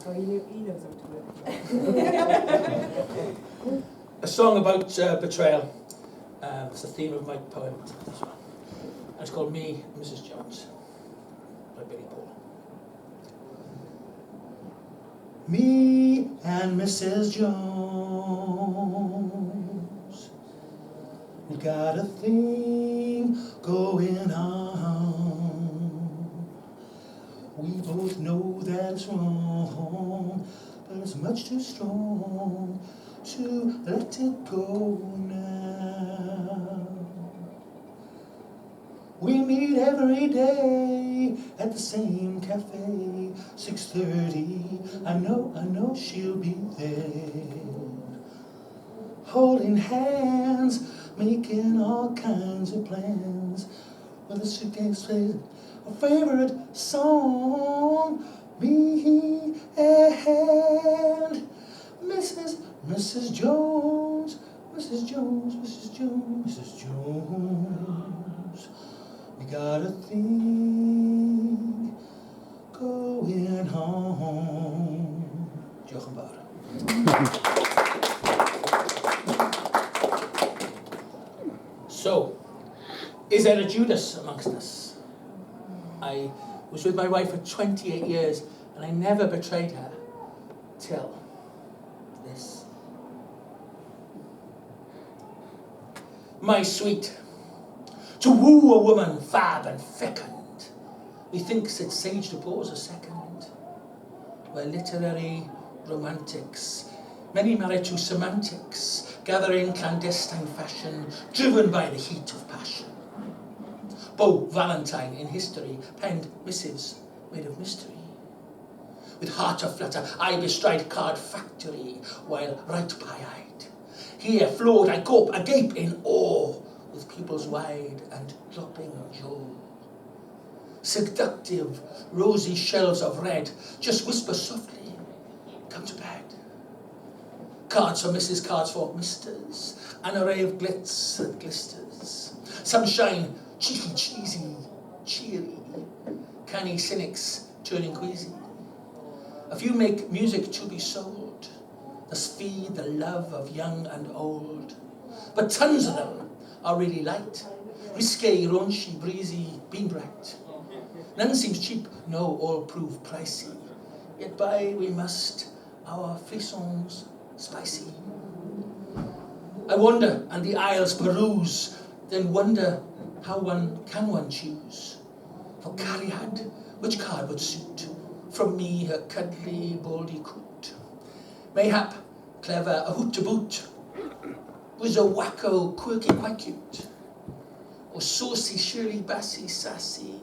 So he knows how to do it. A song about betrayal. It's the theme of my poem, this one. And it's called Me and Mrs. Jones by Billy Paul. Me and Mrs. Jones, we got a thing going on. We both know that it's wrong, but it's much too strong to let it go now. We meet every day at the same cafe, 6:30. I know she'll be there. Holding hands, making all kinds of plans. With a suitcase plays a favorite song. Me and Mrs. Jones, Mrs. Jones, Mrs. Jones, Mrs. Jones. We got a thing going on. Jochen Bauer. So, is there a Judas amongst us? I was with my wife for 28 years and I never betrayed her till this. My sweet, to woo a woman fab and fecund, methinks it sage to pause a second. We're literary romantics, many married to semantics, gathering clandestine fashion, driven by the heat of passion. Beau Valentine in history penned missives made of mystery. With heart aflutter, I bestride card factory, while right pie-eyed, here floored I cope agape in awe, with pupils wide and dropping jaw. Seductive, rosy shelves of red, just whisper softly, come to bed. Cards for Mrs., cards for Misters, an array of glitz and glisters. Some shine cheeky, cheesy, cheery, canny cynics turning queasy. A few make music to be sold, thus feed the love of young and old. But tons of them are really light, risque, raunchy, breezy, bean bright. None seems cheap, no, all prove pricey. Yet buy we must our frissons spicy. I wander and the aisles peruse, then wonder how can one choose? For Cariad, which card would suit? From me her cuddly, baldy coot. Mayhap, clever, a hoot to boot. Was a wacko, quirky, quite cute. Or saucy, Shirley Bassey, sassy,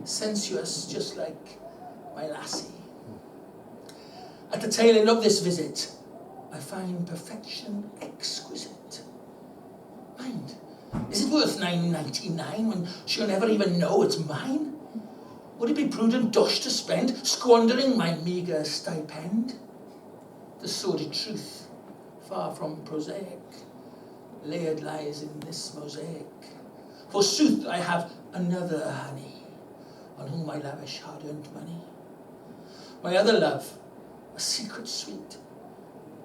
sensuous, just like my lassie. At the tail end of this visit, I find perfection exquisite. Mind, is it worth $9.99 when she'll never even know it's mine? Would it be prudent dosh to spend, squandering my meagre stipend? The sordid truth, far from prosaic, layered lies in this mosaic. Forsooth, I have another honey, on whom I lavish hard-earned money. My other love, a secret sweet,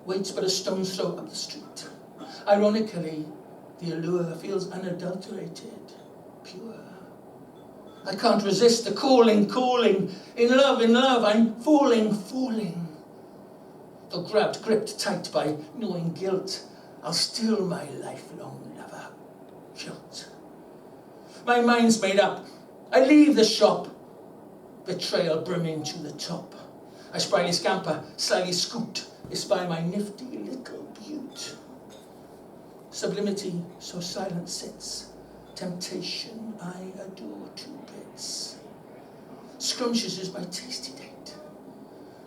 waits but a stone's throw up the street. Ironically, the allure feels unadulterated, pure. I can't resist the calling, in love, I'm falling. Though gripped tight by knowing guilt, I'll still my lifelong lover, guilt. My mind's made up, I leave the shop, betrayal brimming to the top. I spryly scamper, slyly scoot, espy my nifty little beaut. Sublimity so silent sits, temptation I adore to bits. Scrumptious is my tasty date,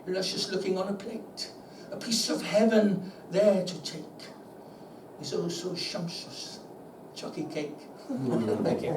luscious looking on a plate, a piece of heaven there to take, is oh so sumptuous, chalky cake. Thank you.